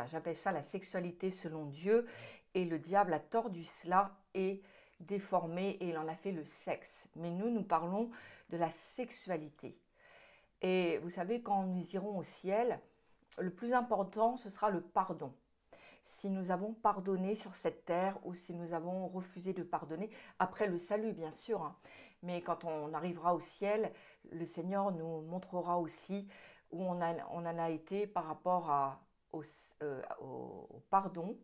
j'appelle ça la sexualité selon Dieu, et le diable a tordu cela et déformé, et il en a fait le sexe. Mais nous parlons de la sexualité. Et vous savez, quand nous irons au ciel, le plus important, ce sera le pardon. Si nous avons pardonné sur cette terre ou si nous avons refusé de pardonner, après le salut bien sûr, hein. Mais quand on arrivera au ciel, le Seigneur nous montrera aussi où on en a été par rapport au pardon.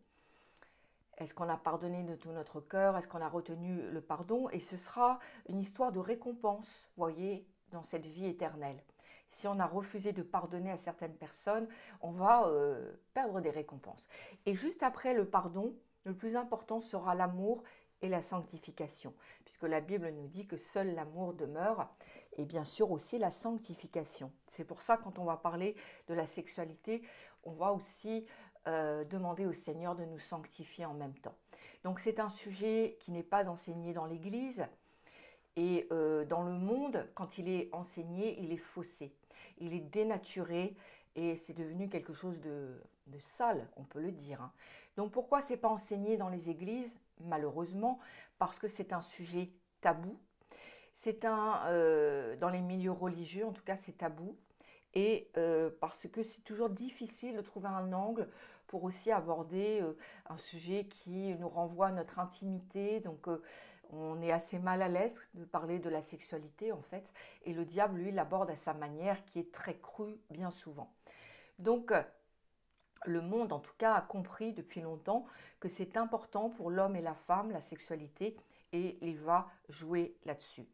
Est-ce qu'on a pardonné de tout notre cœur? Est-ce qu'on a retenu le pardon? Et ce sera une histoire de récompense, voyez, dans cette vie éternelle. Si on a refusé de pardonner à certaines personnes, on va perdre des récompenses. Et juste après le pardon, le plus important sera l'amour et la sanctification, puisque la Bible nous dit que seul l'amour demeure, et bien sûr aussi la sanctification. C'est pour ça, quand on va parler de la sexualité, on va aussi demander au Seigneur de nous sanctifier en même temps. Donc c'est un sujet qui n'est pas enseigné dans l'Église, et dans le monde, quand il est enseigné, il est faussé, il est dénaturé, et c'est devenu quelque chose de sale, on peut le dire, hein. Donc pourquoi c'est pas enseigné dans les églises? Malheureusement, parce que c'est un sujet tabou. Dans les milieux religieux, en tout cas, c'est tabou. Et parce que c'est toujours difficile de trouver un angle pour aussi aborder un sujet qui nous renvoie à notre intimité. Donc on est assez mal à l'aise de parler de la sexualité en fait. Et le diable, lui, l'aborde à sa manière qui est très crue bien souvent. Donc le monde, en tout cas, a compris depuis longtemps que c'est important pour l'homme et la femme, la sexualité, et il va jouer là-dessus.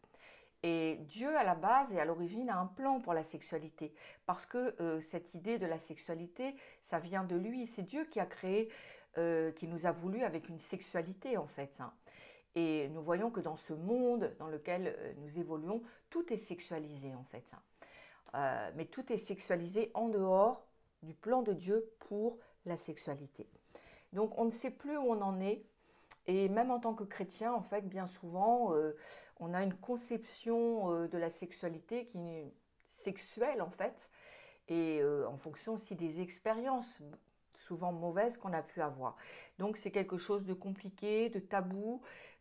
Et Dieu, à la base et à l'origine, a un plan pour la sexualité. Parce que cette idée de la sexualité, ça vient de lui. C'est Dieu qui a créé, qui nous a voulu avec une sexualité, en fait, hein. Et nous voyons que dans ce monde dans lequel nous évoluons, tout est sexualisé, en fait, hein. Mais tout est sexualisé en dehors du plan de Dieu pour la sexualité. Donc on ne sait plus où on en est. Et même en tant que chrétien, en fait, bien souvent, on a une conception de la sexualité qui est sexuelle, en fait, et en fonction aussi des expériences, souvent mauvaises, qu'on a pu avoir. Donc c'est quelque chose de compliqué, de tabou,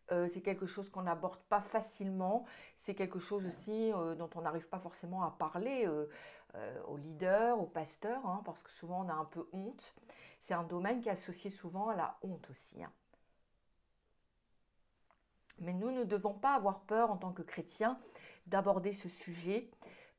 c'est quelque chose qu'on n'aborde pas facilement, c'est quelque chose aussi dont on n'arrive pas forcément à parler aux leaders, aux pasteurs, hein, parce que souvent on a un peu honte. C'est un domaine qui est associé souvent à la honte aussi, hein. Mais nous ne devons pas avoir peur en tant que chrétiens d'aborder ce sujet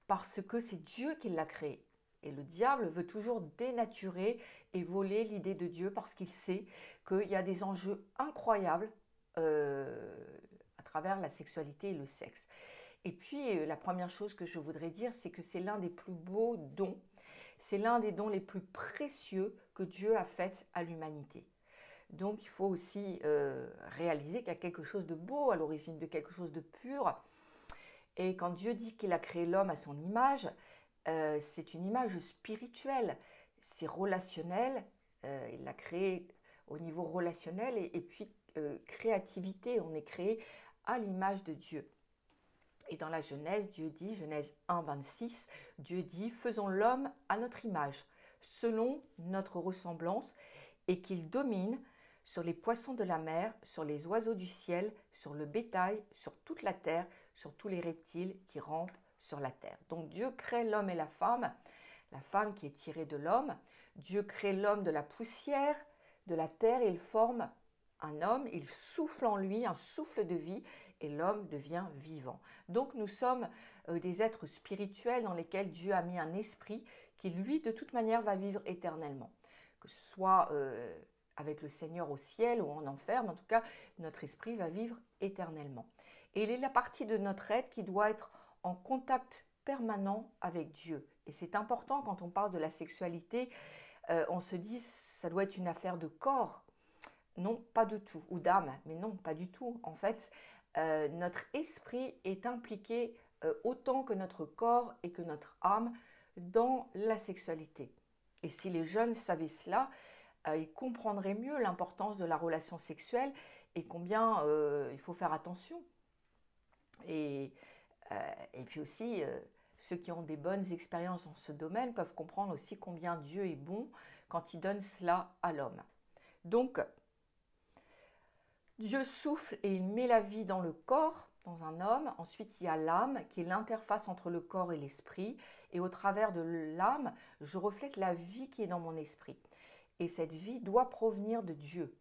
parce que c'est Dieu qui l'a créé. Et le diable veut toujours dénaturer et voler l'idée de Dieu parce qu'il sait qu'il y a des enjeux incroyables à travers la sexualité et le sexe. Et puis la première chose que je voudrais dire, c'est que c'est l'un des plus beaux dons, c'est l'un des dons les plus précieux que Dieu a fait à l'humanité. Donc il faut aussi réaliser qu'il y a quelque chose de beau à l'origine, de quelque chose de pur. Et quand Dieu dit qu'il a créé l'homme à son image, c'est une image spirituelle, c'est relationnel, il l'a créé au niveau relationnel et puis créativité, on est créé à l'image de Dieu. Et dans la Genèse, Dieu dit, Genèse 1, 26, Dieu dit « Faisons l'homme à notre image, selon notre ressemblance, et qu'il domine sur les poissons de la mer, sur les oiseaux du ciel, sur le bétail, sur toute la terre, sur tous les reptiles qui rampent sur la terre. » Donc Dieu crée l'homme et la femme qui est tirée de l'homme. Dieu crée l'homme de la poussière, de la terre, et il forme un homme, il souffle en lui un souffle de vie et l'homme devient vivant. Donc nous sommes des êtres spirituels dans lesquels Dieu a mis un esprit qui lui de toute manière va vivre éternellement. Que ce soit avec le Seigneur au ciel ou en enfer, mais en tout cas notre esprit va vivre éternellement. Et il est la partie de notre être qui doit être en contact permanent avec Dieu. Et c'est important quand on parle de la sexualité, on se dit ça doit être une affaire de corps. Non, pas du tout, ou d'âme, mais non, pas du tout. En fait, notre esprit est impliqué autant que notre corps et que notre âme dans la sexualité. Et si les jeunes savaient cela, ils comprendraient mieux l'importance de la relation sexuelle et combien il faut faire attention. Et puis aussi, ceux qui ont des bonnes expériences dans ce domaine peuvent comprendre aussi combien Dieu est bon quand il donne cela à l'homme. Donc, Dieu souffle et il met la vie dans le corps, dans un homme. Ensuite, il y a l'âme qui est l'interface entre le corps et l'esprit. Et au travers de l'âme, je reflète la vie qui est dans mon esprit. Et cette vie doit provenir de Dieu.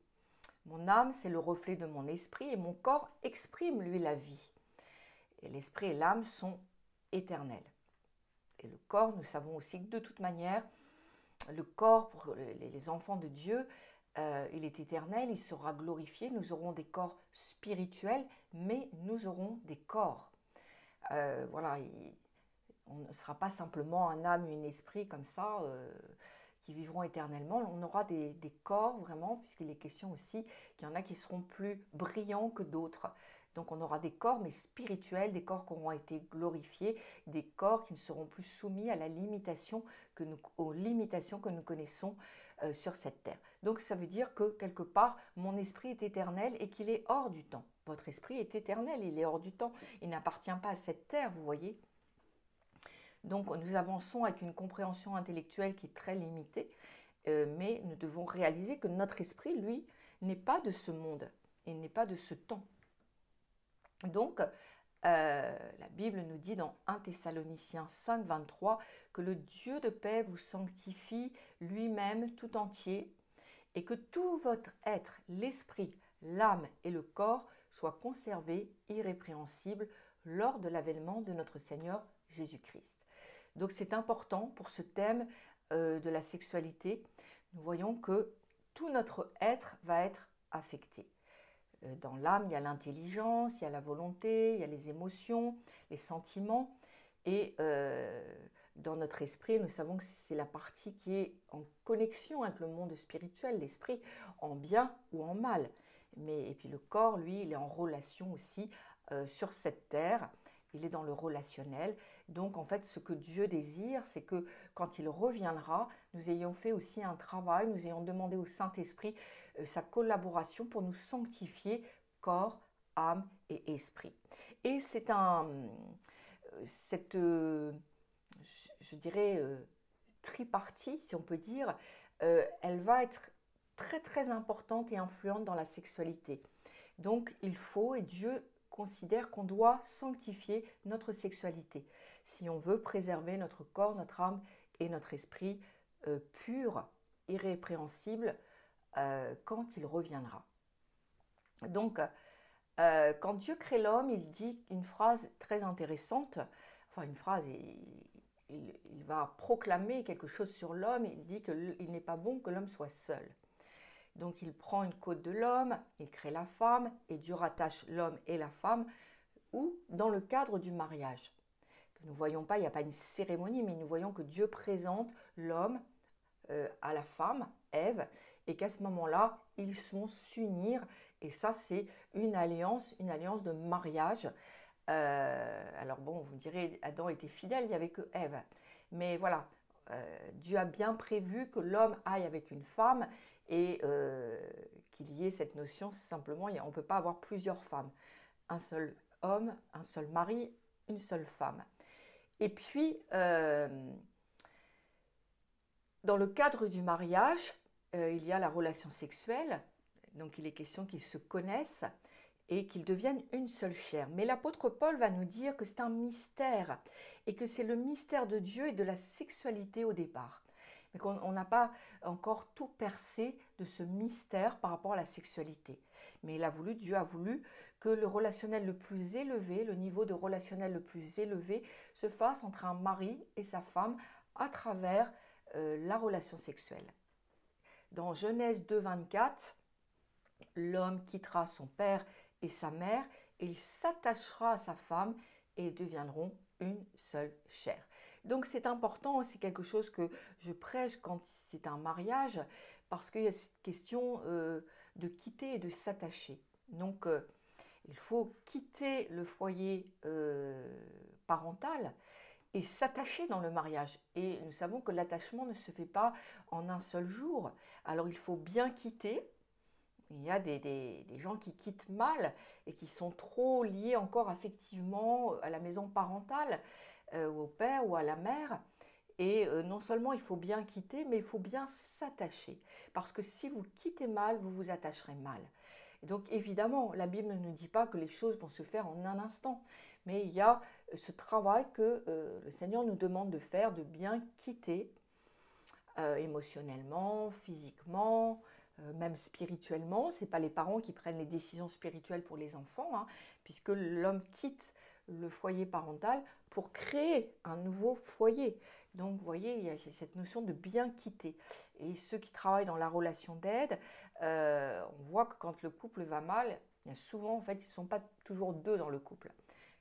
Mon âme, c'est le reflet de mon esprit et mon corps exprime, lui, la vie. Et l'esprit et l'âme sont éternels. Et le corps, nous savons aussi que de toute manière, le corps pour les enfants de Dieu, il est éternel, il sera glorifié. Nous aurons des corps spirituels, mais nous aurons des corps. Voilà, on ne sera pas simplement un âme et un esprit comme ça qui vivront éternellement. On aura des corps vraiment, puisqu'il est question aussi qu'il y en a qui seront plus brillants que d'autres. Donc on aura des corps mais spirituels, des corps qui auront été glorifiés, des corps qui ne seront plus soumis à la limitation aux limitations que nous connaissons sur cette terre. Donc ça veut dire que quelque part mon esprit est éternel et qu'il est hors du temps. Votre esprit est éternel, il est hors du temps, il n'appartient pas à cette terre, vous voyez. Donc nous avançons avec une compréhension intellectuelle qui est très limitée, mais nous devons réaliser que notre esprit, lui, n'est pas de ce monde, il n'est pas de ce temps. Donc, la Bible nous dit dans 1 Thessaloniciens 5, 23 que le Dieu de paix vous sanctifie lui-même tout entier et que tout votre être, l'esprit, l'âme et le corps soient conservés irrépréhensibles lors de l'avènement de notre Seigneur Jésus-Christ. Donc c'est important pour ce thème de la sexualité. Nous voyons que tout notre être va être affecté. Dans l'âme, il y a l'intelligence, il y a la volonté, il y a les émotions, les sentiments. Et dans notre esprit, nous savons que c'est la partie qui est en connexion avec le monde spirituel, l'esprit, en bien ou en mal. Et puis le corps, lui, il est en relation aussi sur cette terre. Il est dans le relationnel. Donc, en fait, ce que Dieu désire, c'est que quand il reviendra, nous ayons fait aussi un travail, nous ayons demandé au Saint-Esprit sa collaboration pour nous sanctifier corps, âme et esprit. Et c'est je dirais, tripartie, si on peut dire, elle va être très, très importante et influente dans la sexualité. Donc, il faut, et Dieu considère qu'on doit sanctifier notre sexualité si on veut préserver notre corps, notre âme et notre esprit purs, irrépréhensibles quand il reviendra. Donc, quand Dieu crée l'homme, il dit une phrase très intéressante, enfin une phrase, il va proclamer quelque chose sur l'homme, il dit qu'il n'est pas bon que l'homme soit seul. Donc il prend une côte de l'homme, il crée la femme et Dieu rattache l'homme et la femme ou dans le cadre du mariage. Nous ne voyons pas, il n'y a pas une cérémonie, mais nous voyons que Dieu présente l'homme à la femme, Ève, et qu'à ce moment-là, ils vont s'unir. Et ça, c'est une alliance de mariage. Alors bon, vous me direz, Adam était fidèle, il n'y avait que Ève. Mais voilà, Dieu a bien prévu que l'homme aille avec une femme et qu'il y ait cette notion, simplement, on ne peut pas avoir plusieurs femmes. Un seul homme, un seul mari, une seule femme. Et puis, dans le cadre du mariage, il y a la relation sexuelle. Donc, il est question qu'ils se connaissent et qu'ils deviennent une seule chair. Mais l'apôtre Paul va nous dire que c'est un mystère et que c'est le mystère de Dieu et de la sexualité au départ. Mais qu'on n'a pas encore tout percé de ce mystère par rapport à la sexualité. Mais Dieu a voulu que le relationnel le plus élevé, le niveau de relationnel le plus élevé, se fasse entre un mari et sa femme à travers la relation sexuelle. Dans Genèse 2, 24, l'homme quittera son père et sa mère et il s'attachera à sa femme et ils deviendront une seule chair. Donc c'est important, c'est quelque chose que je prêche quand c'est un mariage parce qu'il y a cette question de quitter et de s'attacher. Donc il faut quitter le foyer parental et s'attacher dans le mariage. Et nous savons que l'attachement ne se fait pas en un seul jour. Alors il faut bien quitter. Il y a des gens qui quittent mal et qui sont trop liés encore affectivement à la maison parentale. au père ou à la mère. Et non seulement il faut bien quitter, mais il faut bien s'attacher. Parce que si vous quittez mal, vous vous attacherez mal. Et donc évidemment, la Bible ne dit pas que les choses vont se faire en un instant. Mais il y a ce travail que le Seigneur nous demande de faire, de bien quitter émotionnellement, physiquement, même spirituellement. Ce n'est pas les parents qui prennent les décisions spirituelles pour les enfants, hein, puisque l'homme quitte le foyer parental pour créer un nouveau foyer. Donc, vous voyez, il y a cette notion de bien quitter. Et ceux qui travaillent dans la relation d'aide, on voit que quand le couple va mal, souvent, en fait, ils ne sont pas toujours deux dans le couple.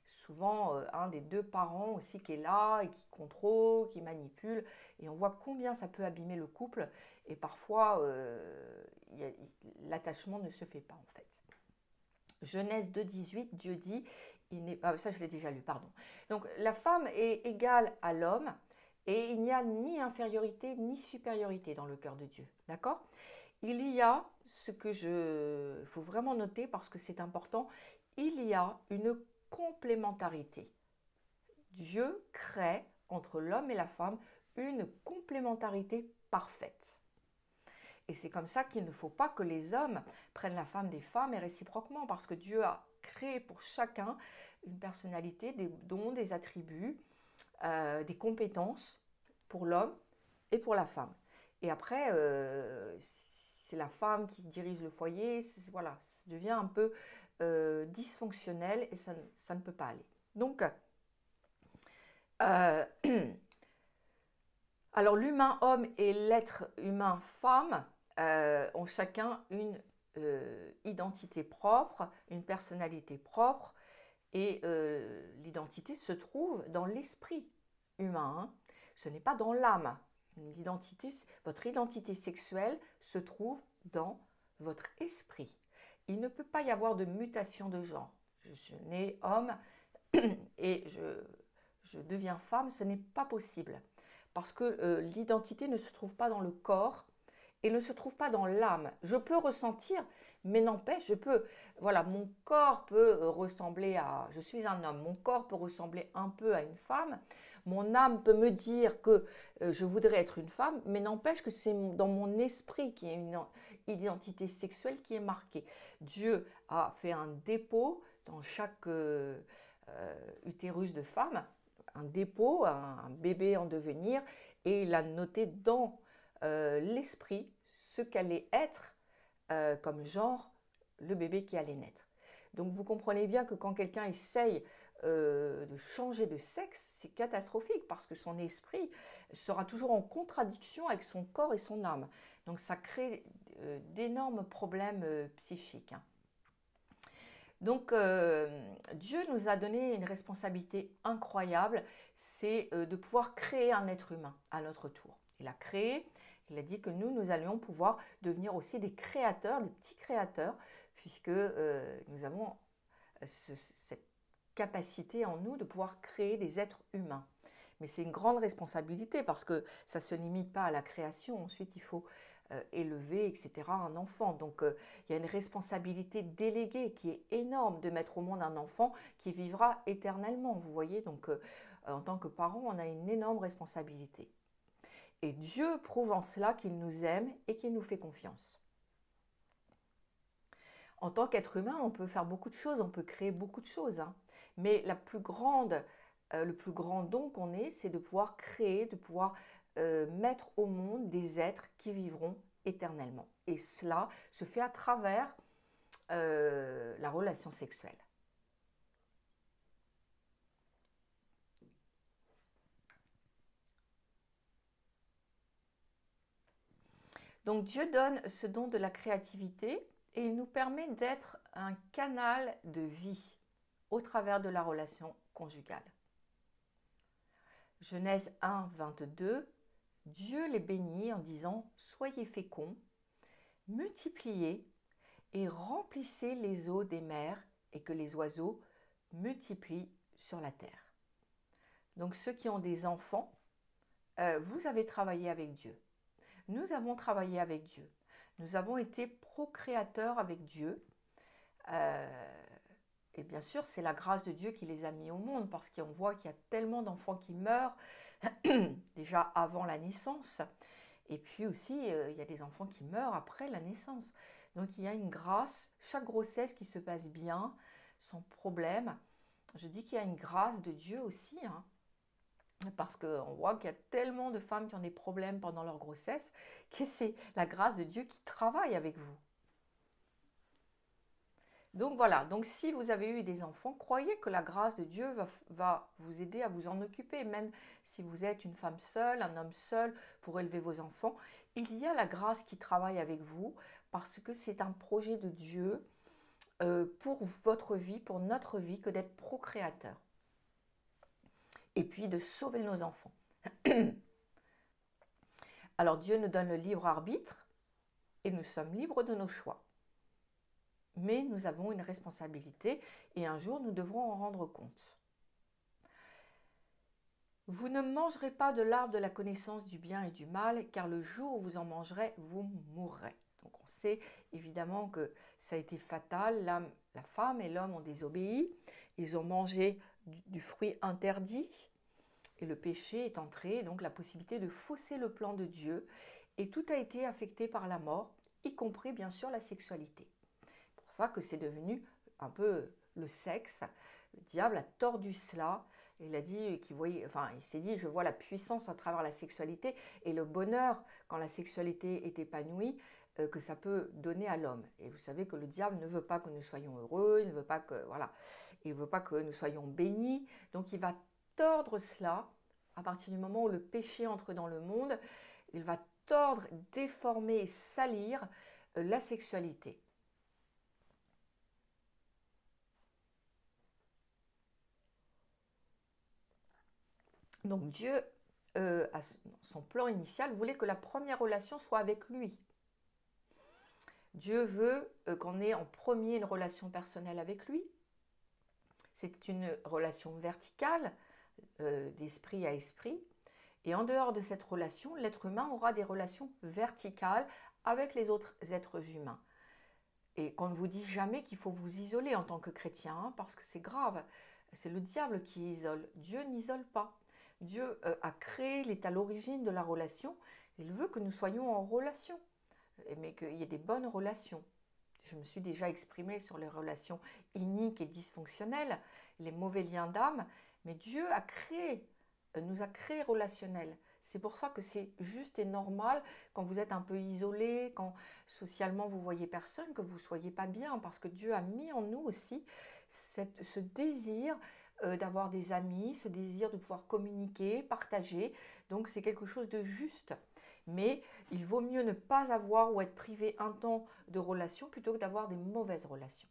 Souvent, un des deux parents aussi qui est là et qui contrôle, qui manipule. Et on voit combien ça peut abîmer le couple. Et parfois, l'attachement ne se fait pas, en fait. Genèse 2,18, Dieu dit, ça je l'ai déjà lu, pardon. Donc la femme est égale à l'homme et il n'y a ni infériorité ni supériorité dans le cœur de Dieu, d'accord? Il y a il faut vraiment noter parce que c'est important, il y a une complémentarité. Dieu crée entre l'homme et la femme une complémentarité parfaite. Et c'est comme ça qu'il ne faut pas que les hommes prennent la femme des femmes et réciproquement, parce que Dieu a créé pour chacun une personnalité, des dons, des attributs, des compétences pour l'homme et pour la femme. Et après, c'est la femme qui dirige le foyer, voilà, ça devient un peu dysfonctionnel et ça ne peut pas aller. Donc, alors l'humain homme et l'être humain femme ont chacun une identité propre, une personnalité propre, et l'identité se trouve dans l'esprit humain, hein. Ce n'est pas dans l'âme. Votre identité sexuelle se trouve dans votre esprit. Il ne peut pas y avoir de mutation de genre. Je suis né homme et je deviens femme, ce n'est pas possible. Parce que l'identité ne se trouve pas dans le corps et ne se trouve pas dans l'âme. Je peux ressentir, mais n'empêche, voilà, mon corps peut ressembler à, je suis un homme, mon corps peut ressembler un peu à une femme, mon âme peut me dire que je voudrais être une femme, mais n'empêche que c'est dans mon esprit qu'il y a une identité sexuelle qui est marquée. Dieu a fait un dépôt dans chaque utérus de femme, un dépôt, un bébé en devenir, et il a noté dans l'esprit ce qu'allait être comme genre le bébé qui allait naître. Donc vous comprenez bien que quand quelqu'un essaye de changer de sexe, c'est catastrophique parce que son esprit sera toujours en contradiction avec son corps et son âme. Donc ça crée d'énormes problèmes psychiques, hein. Donc Dieu nous a donné une responsabilité incroyable, c'est de pouvoir créer un être humain à notre tour. Il a créé, il a dit que nous allions pouvoir devenir aussi des créateurs, des petits créateurs, puisque nous avons cette capacité en nous de pouvoir créer des êtres humains. Mais c'est une grande responsabilité parce que ça ne se limite pas à la création. Ensuite, il faut élever, etc., un enfant. Donc, il y a une responsabilité déléguée qui est énorme de mettre au monde un enfant qui vivra éternellement. Vous voyez, donc, en tant que parent, on a une énorme responsabilité. Et Dieu prouve en cela qu'il nous aime et qu'il nous fait confiance. En tant qu'être humain, on peut faire beaucoup de choses, on peut créer beaucoup de choses, hein. Mais le plus grand don qu'on ait, c'est de pouvoir créer, de pouvoir mettre au monde des êtres qui vivront éternellement. Et cela se fait à travers la relation sexuelle. Donc Dieu donne ce don de la créativité et il nous permet d'être un canal de vie au travers de la relation conjugale. Genèse 1, 22, Dieu les bénit en disant « Soyez féconds, multipliez et remplissez les eaux des mers et que les oiseaux multiplient sur la terre. » Donc ceux qui ont des enfants, vous avez travaillé avec Dieu. Nous avons travaillé avec Dieu. Nous avons été procréateurs avec Dieu. Et bien sûr, c'est la grâce de Dieu qui les a mis au monde, parce qu'on voit qu'il y a tellement d'enfants qui meurent, déjà avant la naissance, et puis aussi, il y a des enfants qui meurent après la naissance. Donc il y a une grâce, chaque grossesse qui se passe bien, sans problème. Je dis qu'il y a une grâce de Dieu aussi, hein, parce qu'on voit qu'il y a tellement de femmes qui ont des problèmes pendant leur grossesse, que c'est la grâce de Dieu qui travaille avec vous. Donc voilà, donc si vous avez eu des enfants, croyez que la grâce de Dieu va vous aider à vous en occuper, même si vous êtes une femme seule, un homme seul pour élever vos enfants. Il y a la grâce qui travaille avec vous parce que c'est un projet de Dieu pour votre vie, pour notre vie, que d'être procréateur. Et puis de sauver nos enfants. Alors Dieu nous donne le libre arbitre et nous sommes libres de nos choix. Mais nous avons une responsabilité et un jour nous devrons en rendre compte. Vous ne mangerez pas de l'arbre de la connaissance du bien et du mal, car le jour où vous en mangerez, vous mourrez. Donc on sait évidemment que ça a été fatal, la femme et l'homme ont désobéi, ils ont mangé du fruit interdit, et le péché est entré, donc la possibilité de fausser le plan de Dieu, et tout a été affecté par la mort, y compris bien sûr la sexualité. C'est pour ça que c'est devenu un peu le sexe. Le diable a tordu cela. Il a dit qu'il voyait, enfin, il s'est dit, je vois la puissance à travers la sexualité et le bonheur quand la sexualité est épanouie que ça peut donner à l'homme. Et vous savez que le diable ne veut pas que nous soyons heureux, il ne veut pas que, voilà, il veut pas que nous soyons bénis. Donc il va tordre cela à partir du moment où le péché entre dans le monde. Il va tordre, déformer et salir la sexualité. Donc Dieu, à son plan initial, voulait que la première relation soit avec lui. Dieu veut qu'on ait en premier une relation personnelle avec lui. C'est une relation verticale, d'esprit à esprit. Et en dehors de cette relation, l'être humain aura des relations verticales avec les autres êtres humains. Et qu'on ne vous dit jamais qu'il faut vous isoler en tant que chrétien, hein, parce que c'est grave. C'est le diable qui isole. Dieu n'isole pas. Dieu a créé, il est à l'origine de la relation. Il veut que nous soyons en relation, mais qu'il y ait des bonnes relations. Je me suis déjà exprimée sur les relations iniques et dysfonctionnelles, les mauvais liens d'âme, mais Dieu a créé, nous a créés relationnels. C'est pour ça que c'est juste et normal quand vous êtes un peu isolé, quand socialement vous voyez personne, que vous ne soyez pas bien, parce que Dieu a mis en nous aussi ce désir d'avoir des amis, ce désir de pouvoir communiquer, partager. Donc c'est quelque chose de juste. Mais il vaut mieux ne pas avoir ou être privé un temps de relations plutôt que d'avoir des mauvaises relations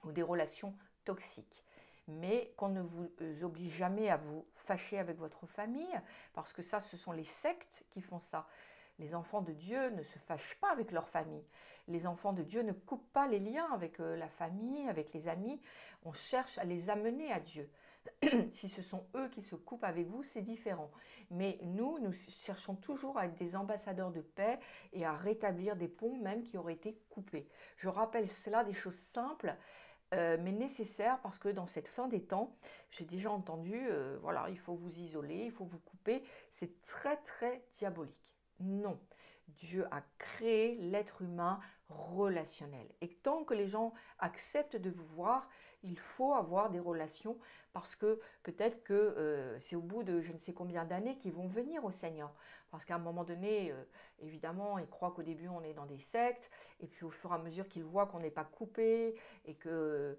ou des relations toxiques. Mais qu'on ne vous oblige jamais à vous fâcher avec votre famille, parce que ça, ce sont les sectes qui font ça. Les enfants de Dieu ne se fâchent pas avec leur famille. Les enfants de Dieu ne coupent pas les liens avec la famille, avec les amis. On cherche à les amener à Dieu. Si ce sont eux qui se coupent avec vous, c'est différent. Mais nous cherchons toujours à être des ambassadeurs de paix et à rétablir des ponts même qui auraient été coupés. Je rappelle cela, des choses simples, mais nécessaires, parce que dans cette fin des temps, j'ai déjà entendu, voilà, il faut vous isoler, il faut vous couper. C'est très, très diabolique. Non. Dieu a créé l'être humain relationnel. Et tant que les gens acceptent de vous voir, il faut avoir des relations, parce que peut-être que c'est au bout de je ne sais combien d'années qu'ils vont venir au Seigneur. Parce qu'à un moment donné, évidemment, ils croient qu'au début on est dans des sectes, et puis au fur et à mesure qu'ils voient qu'on n'est pas coupé, et que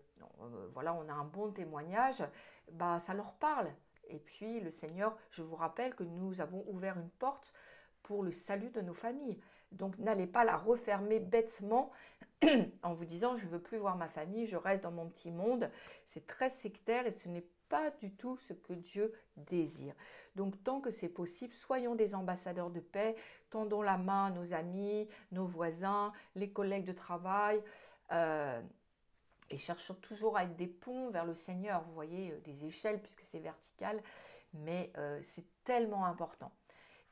voilà, on a un bon témoignage, bah, ça leur parle. Et puis le Seigneur, je vous rappelle que nous avons ouvert une porte pour le salut de nos familles. Donc n'allez pas la refermer bêtement en vous disant je ne veux plus voir ma famille, je reste dans mon petit monde. C'est très sectaire et ce n'est pas du tout ce que Dieu désire. Donc tant que c'est possible, soyons des ambassadeurs de paix, tendons la main à nos amis, nos voisins, les collègues de travail, et cherchons toujours à être des ponts vers le Seigneur. Vous voyez, des échelles puisque c'est vertical, mais c'est tellement important.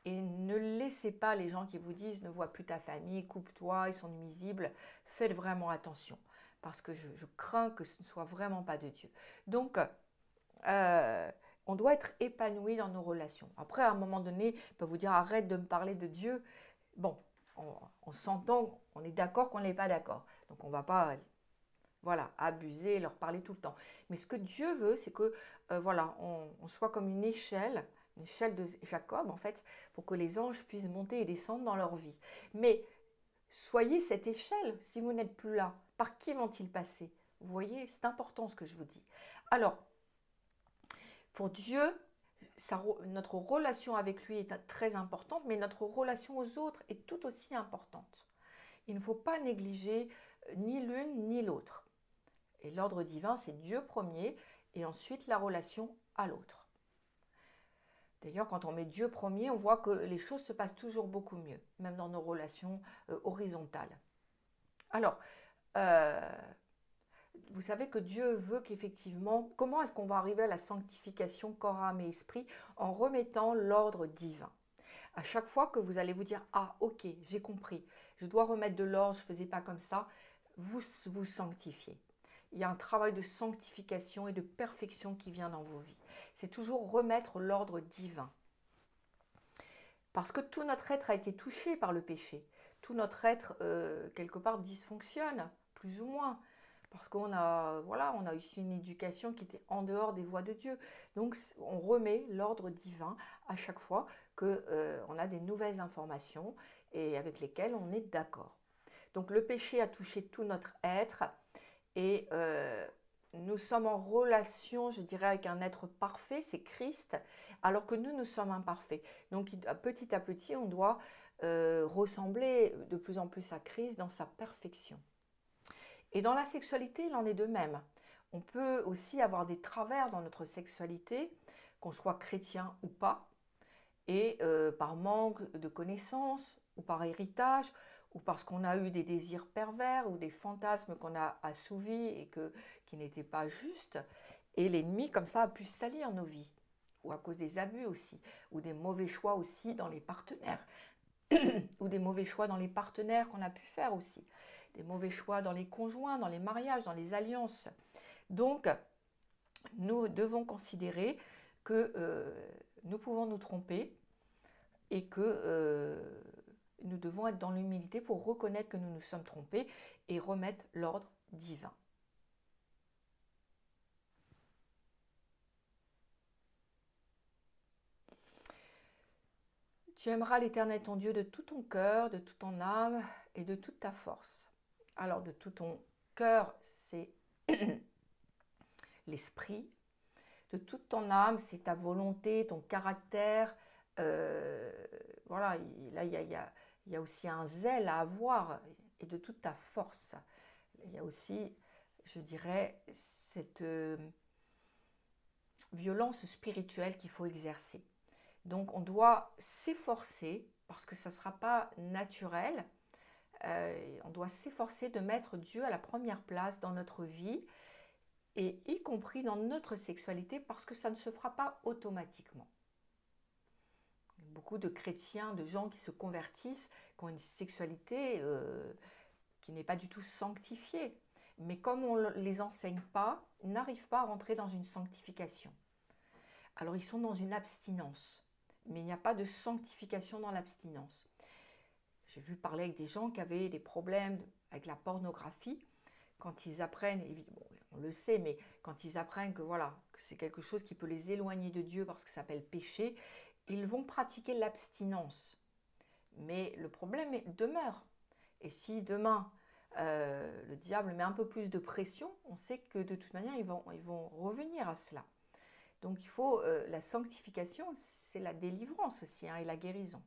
Et ne laissez pas les gens qui vous disent ne vois plus ta famille, coupe-toi, ils sont nuisibles. Faites vraiment attention. parce que je crains que ce ne soit vraiment pas de Dieu. Donc, on doit être épanoui dans nos relations. Après, à un moment donné, il peut vous dire arrête de me parler de Dieu. Bon, on s'entend, on est d'accord qu'on n'est pas d'accord. Donc on ne va pas voilà, abuser, leur parler tout le temps. Mais ce que Dieu veut, c'est que voilà, on soit comme une échelle de Jacob en fait, pour que les anges puissent monter et descendre dans leur vie. Mais soyez cette échelle si vous n'êtes plus là. Par qui vont-ils passer? Vous voyez, c'est important ce que je vous dis. Alors, pour Dieu, notre relation avec lui est très importante, mais notre relation aux autres est tout aussi importante. Il ne faut pas négliger ni l'une ni l'autre. Et l'ordre divin, c'est Dieu premier et ensuite la relation à l'autre. D'ailleurs, quand on met Dieu premier, on voit que les choses se passent toujours beaucoup mieux, même dans nos relations horizontales. Alors, vous savez que Dieu veut qu'effectivement, comment est-ce qu'on va arriver à la sanctification corps, âme et esprit? En remettant l'ordre divin. À chaque fois que vous allez vous dire, ah ok, j'ai compris, je dois remettre de l'ordre, je ne faisais pas comme ça, vous vous sanctifiez. Il y a un travail de sanctification et de perfection qui vient dans vos vies. C'est toujours remettre l'ordre divin. Parce que tout notre être a été touché par le péché. Tout notre être, quelque part, dysfonctionne, plus ou moins. Parce qu'on a, voilà, on a eu une éducation qui était en dehors des voies de Dieu. Donc, on remet l'ordre divin à chaque fois qu'on a des nouvelles informations et avec lesquelles on est d'accord. Donc, le péché a touché tout notre être et nous sommes en relation, je dirais, avec un être parfait, c'est Christ, alors que nous sommes imparfaits. Donc, petit à petit, on doit ressembler de plus en plus à Christ dans sa perfection. Et dans la sexualité, il en est de même. On peut aussi avoir des travers dans notre sexualité, qu'on soit chrétien ou pas, et par manque de connaissances, ou par héritage, ou parce qu'on a eu des désirs pervers, ou des fantasmes qu'on a assouvis et qui n'étaient pas justes. Et l'ennemi, comme ça, a pu salir nos vies, ou à cause des abus aussi, ou des mauvais choix aussi dans les partenaires, ou des mauvais choix dans les partenaires qu'on a pu faire aussi. Des mauvais choix dans les conjoints, dans les mariages, dans les alliances. Donc, nous devons considérer que nous pouvons nous tromper et que nous devons être dans l'humilité pour reconnaître que nous nous sommes trompés et remettre l'ordre divin. Tu aimeras l'Éternel ton Dieu de tout ton cœur, de toute ton âme et de toute ta force. Alors, de tout ton cœur, c'est l'esprit. De toute ton âme, c'est ta volonté, ton caractère. Voilà, là, il y a aussi un zèle à avoir et de toute ta force. Il y a aussi, je dirais, cette violence spirituelle qu'il faut exercer. Donc, on doit s'efforcer, parce que ça ne sera pas naturel, on doit s'efforcer de mettre Dieu à la première place dans notre vie, et y compris dans notre sexualité, parce que ça ne se fera pas automatiquement. Beaucoup de chrétiens, de gens qui se convertissent, qui ont une sexualité qui n'est pas du tout sanctifiée. Mais comme on ne les enseigne pas, ils n'arrivent pas à rentrer dans une sanctification. Alors ils sont dans une abstinence, mais il n'y a pas de sanctification dans l'abstinence. J'ai vu parler avec des gens qui avaient des problèmes avec la pornographie. Quand ils apprennent, bon, on le sait, mais quand ils apprennent que voilà, que c'est quelque chose qui peut les éloigner de Dieu parce que ça s'appelle péché, ils vont pratiquer l'abstinence. Mais le problème demeure. Et si demain, le diable met un peu plus de pression, on sait que de toute manière, ils vont revenir à cela. Donc il faut, la sanctification, c'est la délivrance aussi, hein, et la guérison.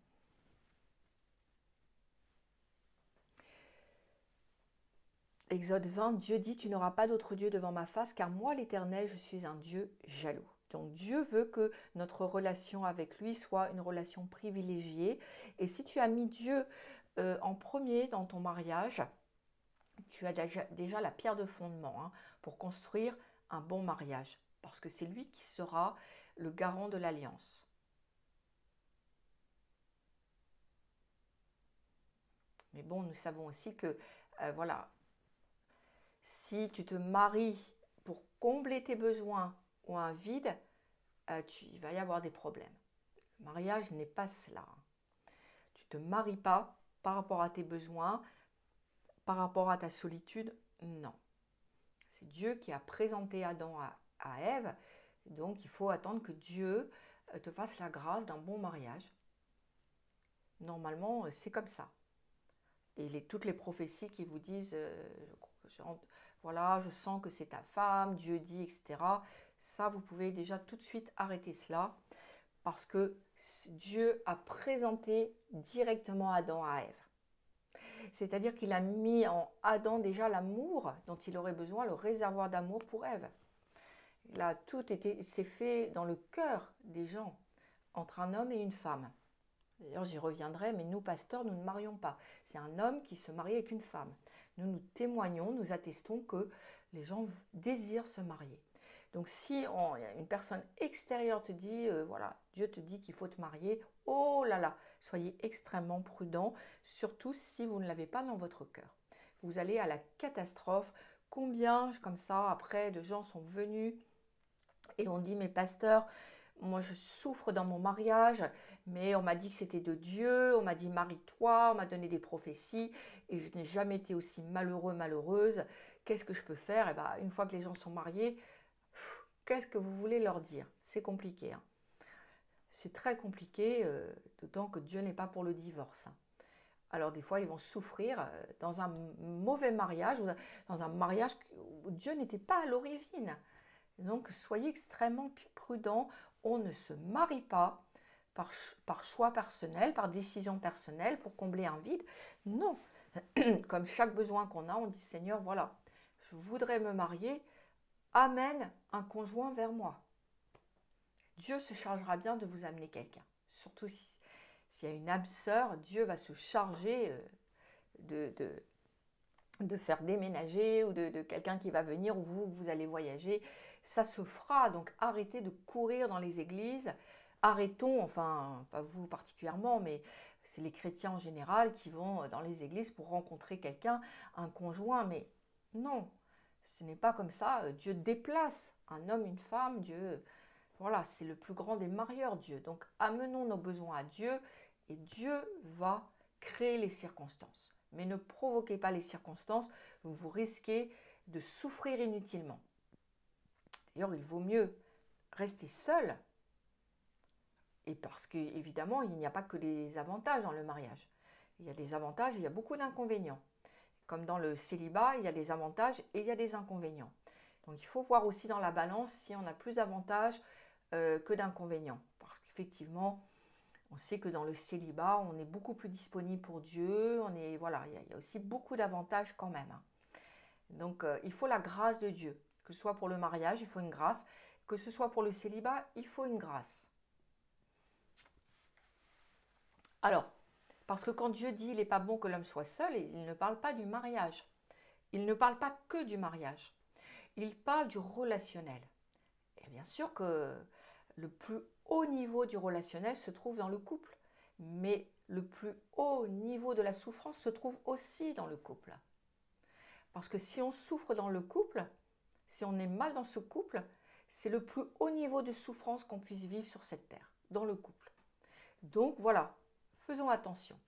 Exode 20, Dieu dit, tu n'auras pas d'autre Dieu devant ma face, car moi l'Éternel, je suis un Dieu jaloux. Donc Dieu veut que notre relation avec lui soit une relation privilégiée. Et si tu as mis Dieu en premier dans ton mariage, tu as déjà la pierre de fondement hein, pour construire un bon mariage. Parce que c'est lui qui sera le garant de l'alliance. Mais bon, nous savons aussi que, voilà, Si tu te maries pour combler tes besoins ou un vide, il va y avoir des problèmes. Le mariage n'est pas cela. Tu ne te maries pas par rapport à tes besoins, par rapport à ta solitude, non. C'est Dieu qui a présenté Adam à Ève, donc il faut attendre que Dieu te fasse la grâce d'un bon mariage. Normalement, c'est comme ça. Et toutes les prophéties qui vous disent, voilà, je sens que c'est ta femme, Dieu dit, etc. Ça, vous pouvez déjà tout de suite arrêter cela, parce que Dieu a présenté directement Adam à Ève. C'est-à-dire qu'il a mis en Adam déjà l'amour dont il aurait besoin, le réservoir d'amour pour Ève. Là, c'est fait dans le cœur des gens, entre un homme et une femme. D'ailleurs, j'y reviendrai, mais nous, pasteurs, nous ne marions pas. C'est un homme qui se marie avec une femme. Nous témoignons, nous attestons que les gens désirent se marier. Donc, si une personne extérieure te dit, voilà, Dieu te dit qu'il faut te marier, oh là là, soyez extrêmement prudents, surtout si vous ne l'avez pas dans votre cœur. Vous allez à la catastrophe. Combien, comme ça, après, de gens sont venus et ont dit, mais pasteur, moi je souffre dans mon mariage, mais on m'a dit que c'était de Dieu, on m'a dit marie-toi, on m'a donné des prophéties et je n'ai jamais été aussi malheureux, malheureuse. Qu'est-ce que je peux faire? Et bien, une fois que les gens sont mariés, qu'est-ce que vous voulez leur dire? C'est compliqué. Hein. C'est très compliqué, d'autant que Dieu n'est pas pour le divorce. Hein. Alors des fois, ils vont souffrir dans un mauvais mariage, ou dans un mariage où Dieu n'était pas à l'origine. Donc soyez extrêmement prudents. On ne se marie pas par choix personnel, par décision personnelle pour combler un vide. Non, comme chaque besoin qu'on a, on dit Seigneur, voilà, je voudrais me marier, amène un conjoint vers moi. Dieu se chargera bien de vous amener quelqu'un. Surtout s'il y a une âme sœur, Dieu va se charger de faire déménager ou de quelqu'un qui va venir ou vous allez voyager. Ça se fera, donc arrêtez de courir dans les églises. Arrêtons, enfin, pas vous particulièrement, mais c'est les chrétiens en général qui vont dans les églises pour rencontrer quelqu'un, un conjoint. Mais non, ce n'est pas comme ça. Dieu déplace un homme, une femme. Dieu, voilà, c'est le plus grand des marieurs, Dieu. Donc amenons nos besoins à Dieu et Dieu va créer les circonstances. Mais ne provoquez pas les circonstances, vous risquez de souffrir inutilement. D'ailleurs, il vaut mieux rester seul, et parce qu'évidemment, il n'y a pas que des avantages dans le mariage. Il y a des avantages, il y a beaucoup d'inconvénients. Comme dans le célibat, il y a des avantages et il y a des inconvénients. Donc il faut voir aussi dans la balance si on a plus d'avantages que d'inconvénients. Parce qu'effectivement, on sait que dans le célibat, on est beaucoup plus disponible pour Dieu. Voilà, il y a aussi beaucoup d'avantages quand même. Hein. Donc il faut la grâce de Dieu. Que ce soit pour le mariage, il faut une grâce. Que ce soit pour le célibat, il faut une grâce. Alors, parce que quand Dieu dit il n'est pas bon que l'homme soit seul, il ne parle pas du mariage. Il ne parle pas que du mariage. Il parle du relationnel. Et bien sûr que le plus haut niveau du relationnel se trouve dans le couple. Mais le plus haut niveau de la souffrance se trouve aussi dans le couple. Parce que si on souffre dans le couple, si on est mal dans ce couple, c'est le plus haut niveau de souffrance qu'on puisse vivre sur cette terre, dans le couple. Donc voilà, faisons attention.